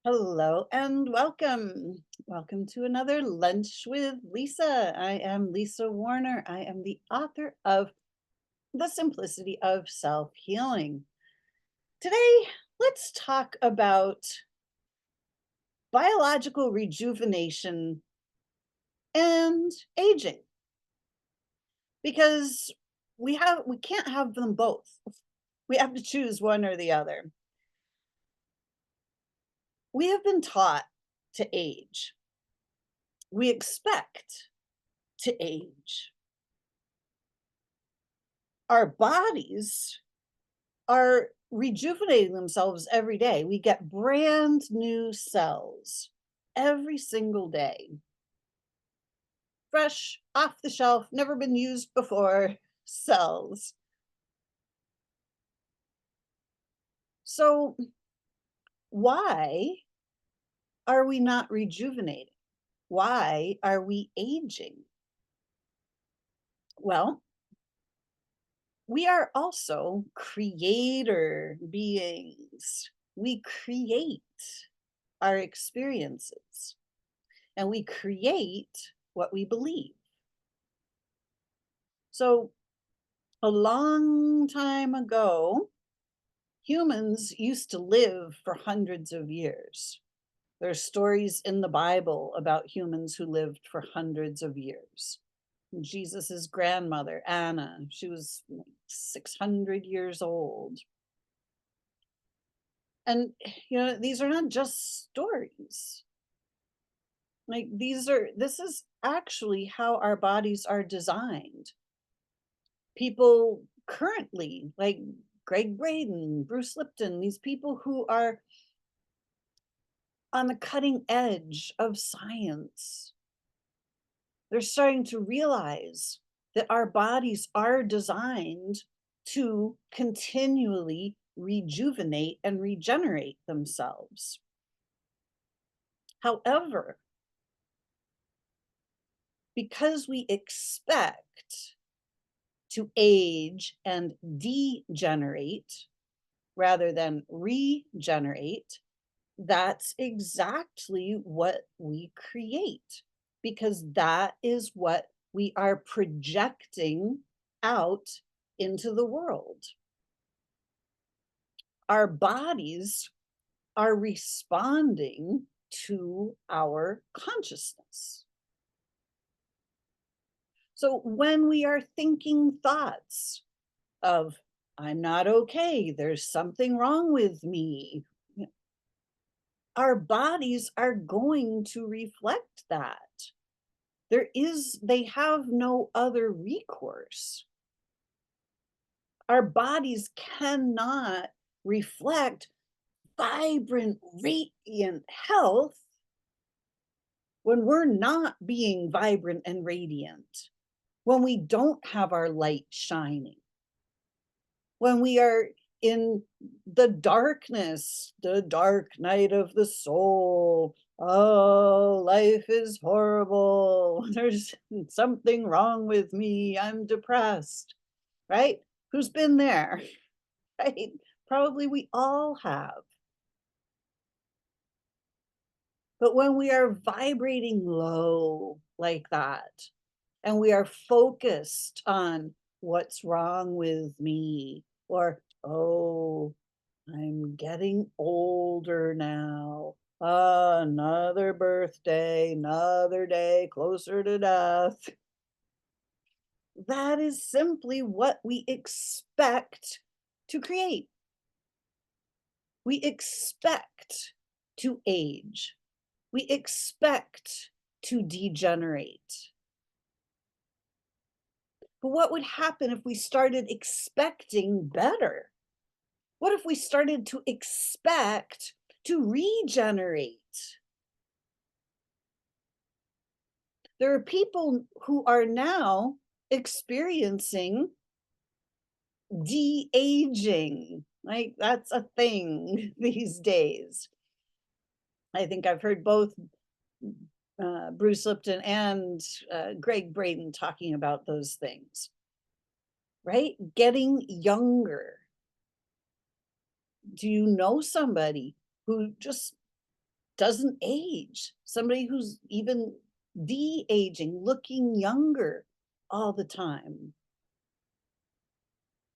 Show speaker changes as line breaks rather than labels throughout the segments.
Hello and welcome. Welcome to another Lunch with Lisa. I am Lisa Warner. I am the author of The Simplicity of Self Healing. Today, let's talk about biological rejuvenation and aging because we can't have them both. We have to choose one or the other. We have been taught to age. We expect to age. Our bodies are rejuvenating themselves every day. We get brand new cells every single day. Fresh, off the shelf, never been used before cells. So, why are we not rejuvenating? Why are we aging? Well, we are also creator beings. We create our experiences and we create what we believe. So, a long time ago, humans used to live for hundreds of years. There's stories in the Bible about humans who lived for hundreds of years. Jesus's grandmother, Anna, she was like 600 years old. And these are not just stories. This is actually how our bodies are designed. People currently, like Greg Braden, Bruce Lipton, these people who are on the cutting edge of science, they're starting to realize that our bodies are designed to continually rejuvenate and regenerate themselves. However, because we expect to age and degenerate rather than regenerate, that's exactly what we create because that is what we are projecting out into the world. Our bodies are responding to our consciousness. So when we are thinking thoughts of, I'm not okay, there's something wrong with me, our bodies are going to reflect that. They have no other recourse. Our bodies cannot reflect vibrant, radiant health when we're not being vibrant and radiant, when we don't have our light shining, when we are in the darkness, the dark night of the soul. Oh, life is horrible. There's something wrong with me. I'm depressed, right? Who's been there, right? Probably we all have. But when we are vibrating low like that, and we are focused on what's wrong with me, or, oh, I'm getting older now. Another birthday, another day closer to death. That is simply what we expect to create. We expect to age. We expect to degenerate. But what would happen if we started expecting better? What if we started to expect to regenerate? There are people who are now experiencing de-aging. Like that's a thing these days. I think I've heard both Bruce Lipton and Greg Braden talking about those things, right? Getting younger. Do you know somebody who just doesn't age, somebody who's even de-aging, looking younger all the time.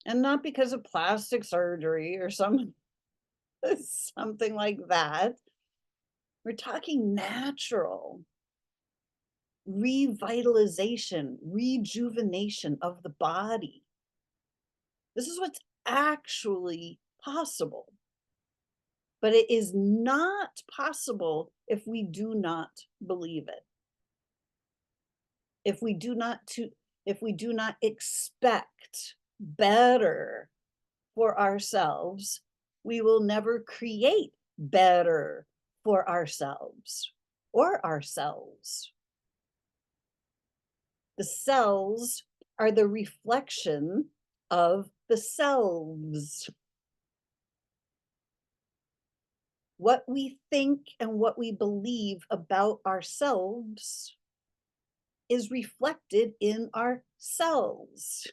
And not because of plastic surgery or something like that. We're talking natural revitalization, rejuvenation of the body. This is what's actually possible. But it is not possible if we do not believe it. If we do not expect better for ourselves, we will never create better for ourselves or ourselves. The cells are the reflection of the selves. What we think and what we believe about ourselves is reflected in our cells.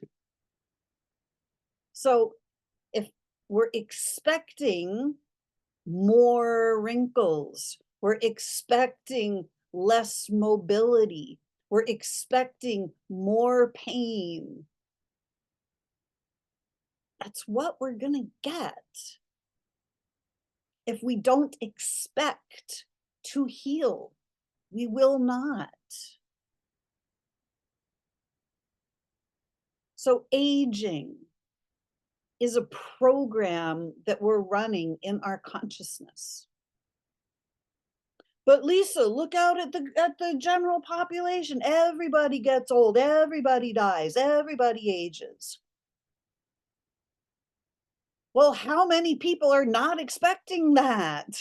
So if we're expecting more wrinkles, we're expecting less mobility, we're expecting more pain, that's what we're going to get. If we don't expect to heal, we will not. So aging is a program that we're running in our consciousness. But Lisa, look out at the general population. Everybody gets old, everybody dies, everybody ages. Well, how many people are not expecting that?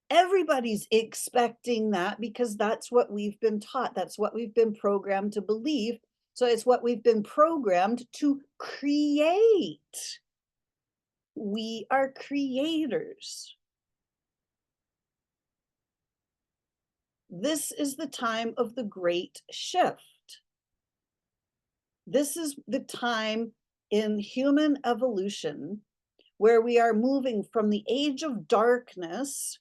Everybody's expecting that because that's what we've been taught. That's what we've been programmed to believe. So it's what we've been programmed to create. We are creators. This is the time of the great shift. This is the time in human evolution where we are moving from the age of darkness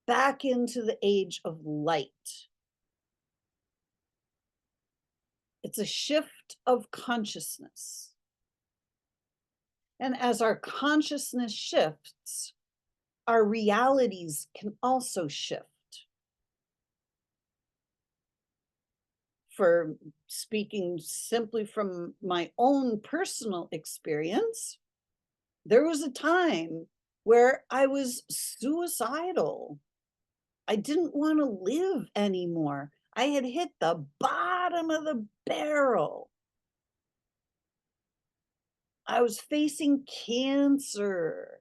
back into the age of light. It's a shift of consciousness. And as our consciousness shifts, our realities can also shift. For speaking simply from my own personal experience, there was a time where I was suicidal. I didn't want to live anymore. I had hit the bottom of the barrel. I was facing cancer,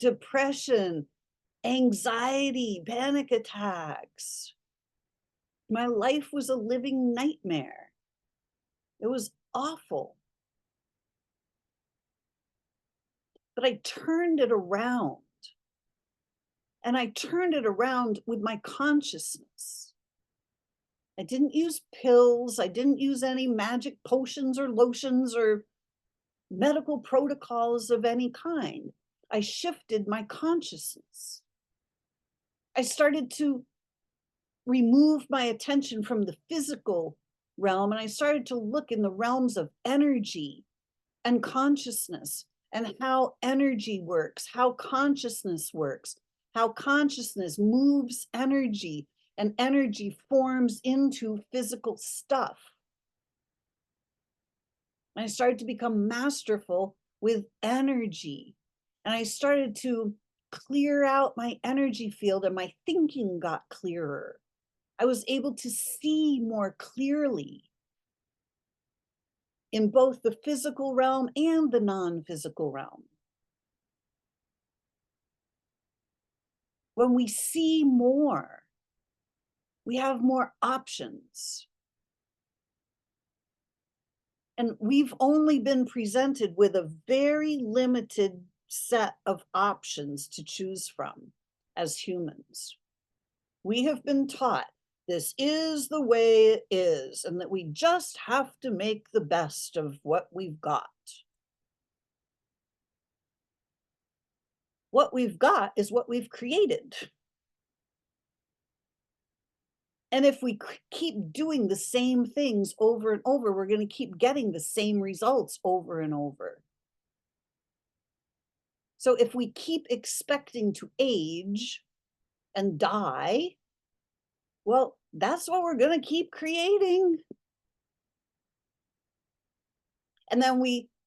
depression, anxiety, panic attacks. My life was a living nightmare. It was awful. But I turned it around. And I turned it around with my consciousness. I didn't use pills. I didn't use any magic potions or lotions or medical protocols of any kind. I shifted my consciousness. I started to remove my attention from the physical realm and I started to look in the realms of energy and consciousness and how energy works, how consciousness works, how consciousness moves energy and energy forms into physical stuff. And I started to become masterful with energy. And I started to clear out my energy field and my thinking got clearer. I was able to see more clearly in both the physical realm and the non-physical realm. When we see more, we have more options. And we've only been presented with a very limited set of options to choose from as humans. We have been taught this is the way it is, and that we just have to make the best of what we've got. What we've got is what we've created. And if we keep doing the same things over and over, we're going to keep getting the same results over and over. So if we keep expecting to age and die, well, that's what we're going to keep creating. And then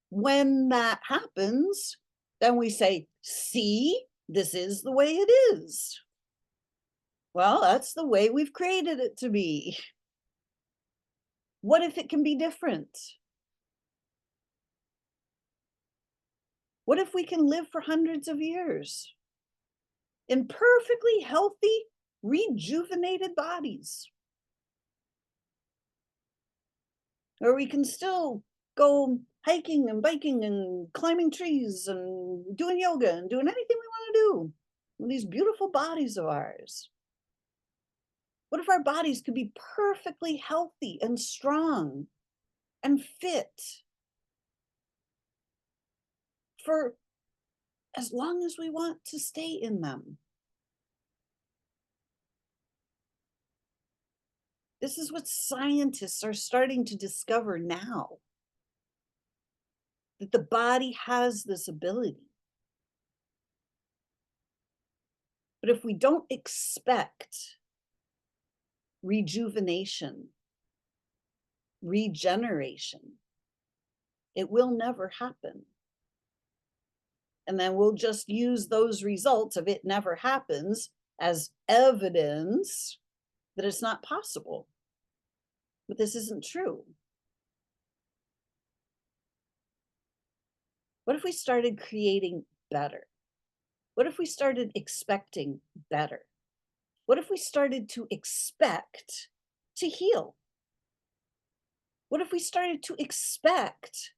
when that happens, then we say, see, this is the way it is. Well, that's the way we've created it to be. What if it can be different? What if we can live for hundreds of years in perfectly healthy, rejuvenated bodies? Or we can still go hiking and biking and climbing trees and doing yoga and doing anything we want to do with these beautiful bodies of ours. What if our bodies could be perfectly healthy and strong and fit for as long as we want to stay in them? This is what scientists are starting to discover now, that the body has this ability. But if we don't expect rejuvenation, regeneration, it will never happen. And then we'll just use those results of it never happens as evidence that it's not possible. But this isn't true. What if we started creating better? What if we started expecting better? What if we started to expect to heal? What if we started to expect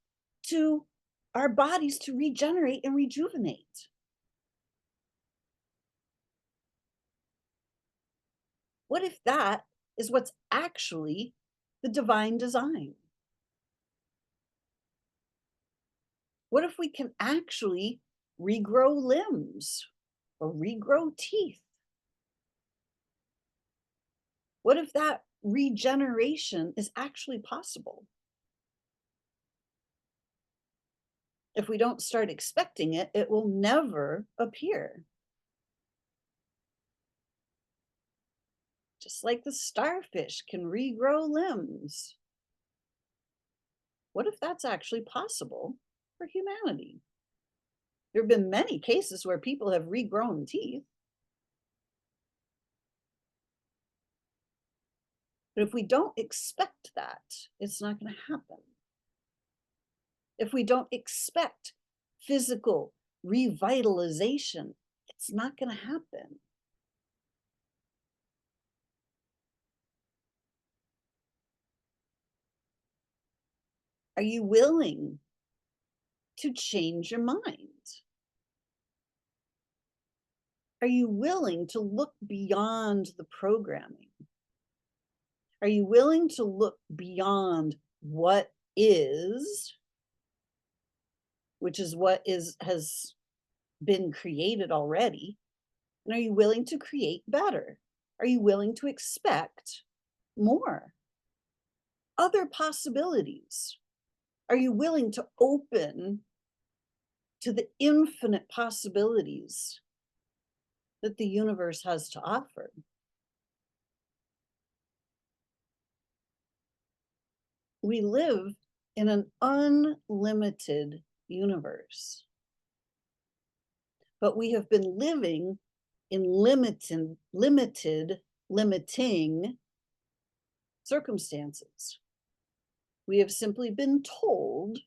to our bodies to regenerate and rejuvenate? What if that is what's actually the divine design? What if we can actually regrow limbs or regrow teeth? What if that regeneration is actually possible? If we don't start expecting it, it will never appear. Just like the starfish can regrow limbs. What if that's actually possible for humanity? There have been many cases where people have regrown teeth. But if we don't expect that, it's not going to happen. If we don't expect physical revitalization, it's not going to happen. Are you willing to change your mind? Are you willing to look beyond the programming? Are you willing to look beyond what is, which is what has been created already? And are you willing to create better? Are you willing to expect more? Other possibilities? Are you willing to open to the infinite possibilities that the universe has to offer? We live in an unlimited universe, but we have been living in limiting circumstances. We have simply been told,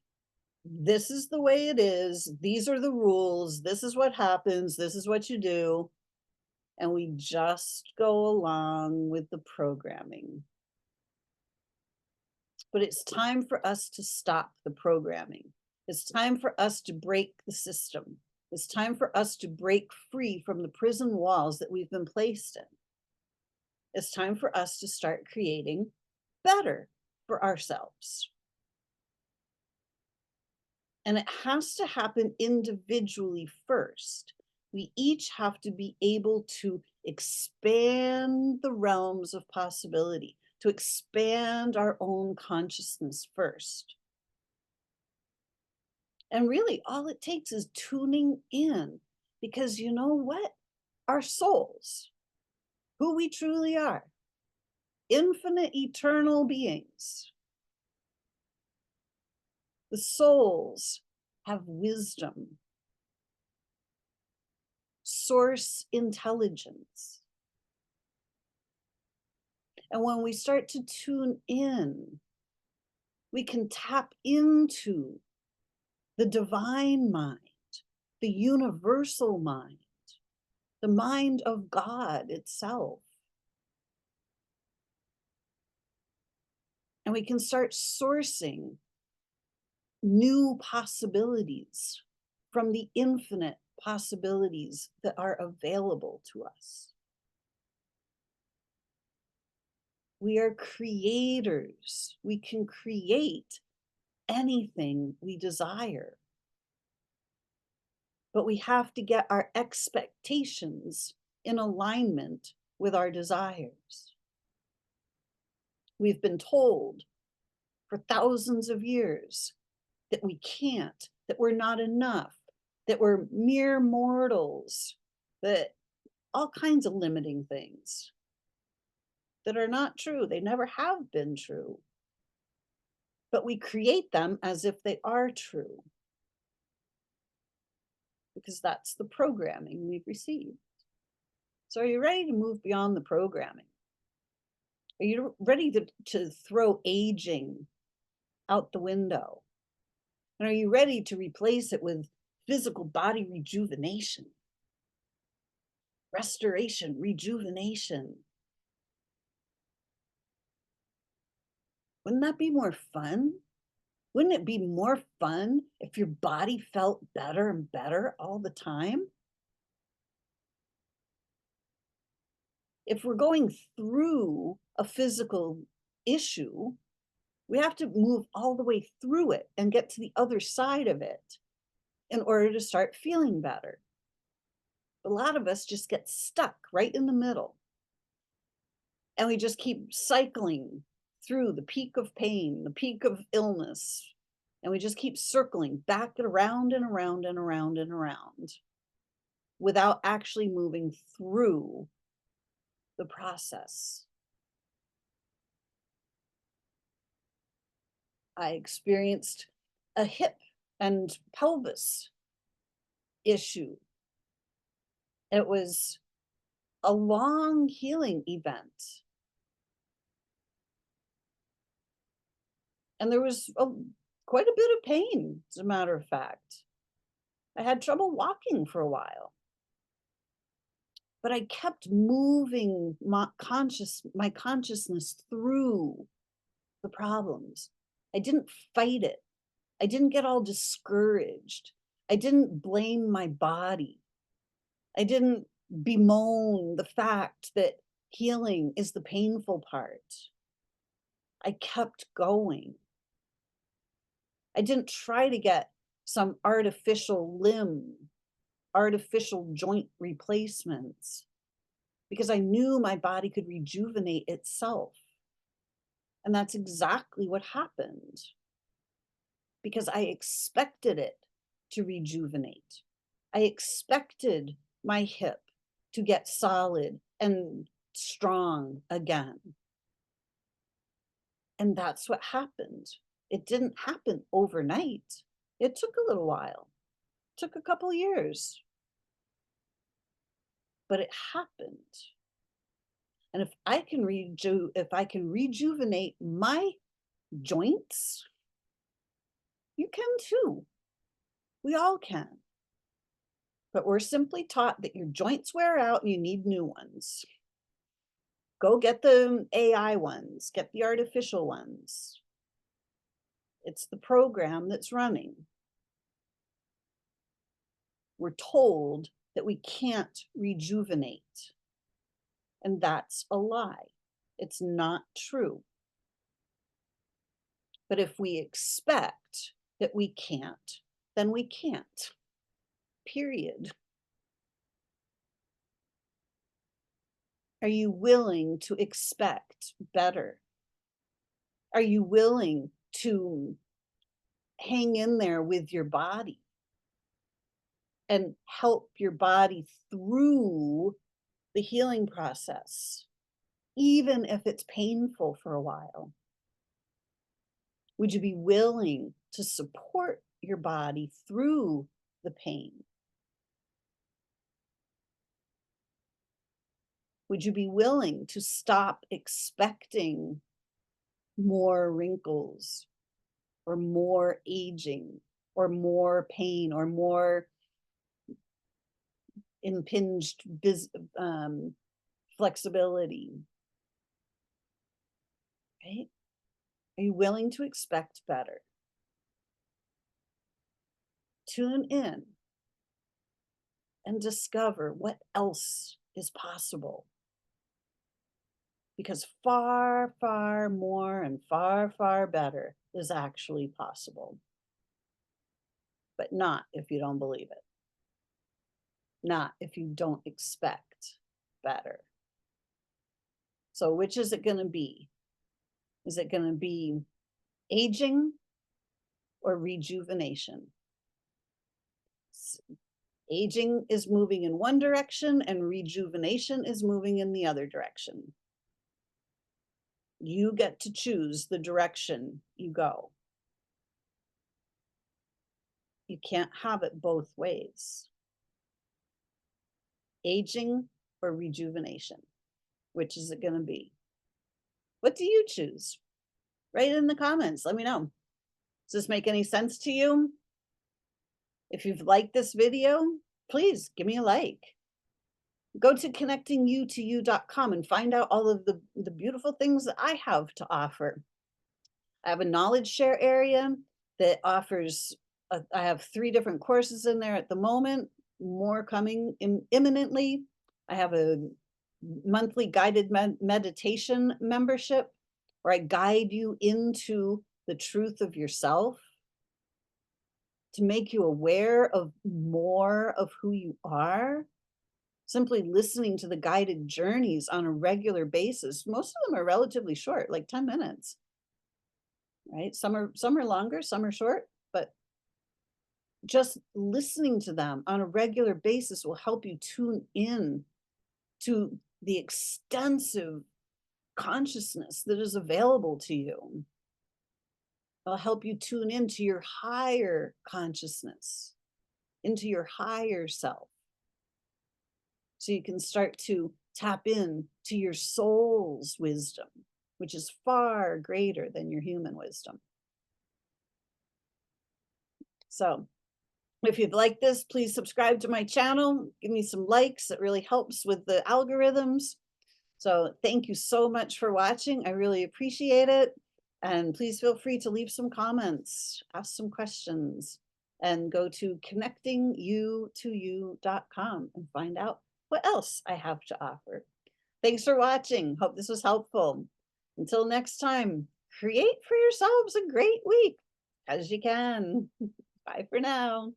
this is the way it is, these are the rules, this is what happens, this is what you do, and we just go along with the programming. But it's time for us to stop the programming. It's time for us to break the system. It's time for us to break free from the prison walls that we've been placed in. It's time for us to start creating better for ourselves. And it has to happen individually first. We each have to be able to expand the realms of possibility, to expand our own consciousness first. And really, all it takes is tuning in, because you know what? Our souls, who we truly are, infinite, eternal beings, the souls have wisdom, source intelligence. And when we start to tune in, we can tap into the divine mind, the universal mind, the mind of God itself. And we can start sourcing new possibilities from the infinite possibilities that are available to us. We are creators. We can create anything we desire. But we have to get our expectations in alignment with our desires. We've been told for thousands of years that we can't, that we're not enough, that we're mere mortals, that all kinds of limiting things that are not true. They never have been true. But we create them as if they are true, because that's the programming we've received. So are you ready to move beyond the programming? Are you ready to throw aging out the window? And are you ready to replace it with physical body rejuvenation, restoration, rejuvenation? Wouldn't that be more fun? Wouldn't it be more fun if your body felt better and better all the time? If we're going through a physical issue, we have to move all the way through it and get to the other side of it in order to start feeling better. A lot of us just get stuck right in the middle. And we just keep cycling through the peak of pain, the peak of illness. And we just keep circling back and around and around and around and around without actually moving through the process. I experienced a hip and pelvis issue. It was a long healing event. And there was quite a bit of pain, as a matter of fact. I had trouble walking for a while. But I kept moving my consciousness through the problems. I didn't fight it. I didn't get all discouraged. I didn't blame my body. I didn't bemoan the fact that healing is the painful part. I kept going. I didn't try to get some artificial limb, artificial joint replacements, because I knew my body could rejuvenate itself. And that's exactly what happened, because I expected it to rejuvenate. I expected my hip to get solid and strong again. And that's what happened. It didn't happen overnight. It took a little while. It took a couple years. But it happened. And if I can rejuvenate my joints, you can too. We all can. But we're simply taught that your joints wear out and you need new ones. Go get the AI ones, get the artificial ones. It's the program that's running. We're told that we can't rejuvenate. And that's a lie. It's not true. But if we expect that we can't, then we can't. Period. Are you willing to expect better? Are you willing to hang in there with your body and help your body through the healing process, even if it's painful for a while? Would you be willing to support your body through the pain? Would you be willing to stop expecting more wrinkles or more aging or more pain or more impinged flexibility, right? Are you willing to expect better? Tune in and discover what else is possible. Because far, far more and far, far better is actually possible. But not if you don't believe it. Not if you don't expect better. So which is it going to be? Is it going to be aging or rejuvenation? Aging is moving in one direction and rejuvenation is moving in the other direction. You get to choose the direction you go. You can't have it both ways. Aging or rejuvenation? Which is it going to be? What do you choose? Write it in the comments. Let me know. Does this make any sense to you? If you've liked this video, please give me a like. Go to connectingyoutoyou.com and find out all of the beautiful things that I have to offer. I have a knowledge share area that offers, I have 3 different courses in there at the moment, more coming imminently. I have a monthly guided meditation membership where I guide you into the truth of yourself to make you aware of more of who you are. Simply listening to the guided journeys on a regular basis. Most of them are relatively short, like 10 minutes. Right? Some are longer, some are short, but just listening to them on a regular basis will help you tune in to the extensive consciousness that is available to you. It'll help you tune into your higher consciousness, into your higher self. So you can start to tap in to your soul's wisdom, which is far greater than your human wisdom. So if you'd like this, please subscribe to my channel. Give me some likes. It really helps with the algorithms. So thank you so much for watching. I really appreciate it. And please feel free to leave some comments, ask some questions, and go to connectingyoutoyou.com and find out what else I have to offer. Thanks for watching. Hope this was helpful. Until next time, create for yourselves a great week as you can. Bye for now.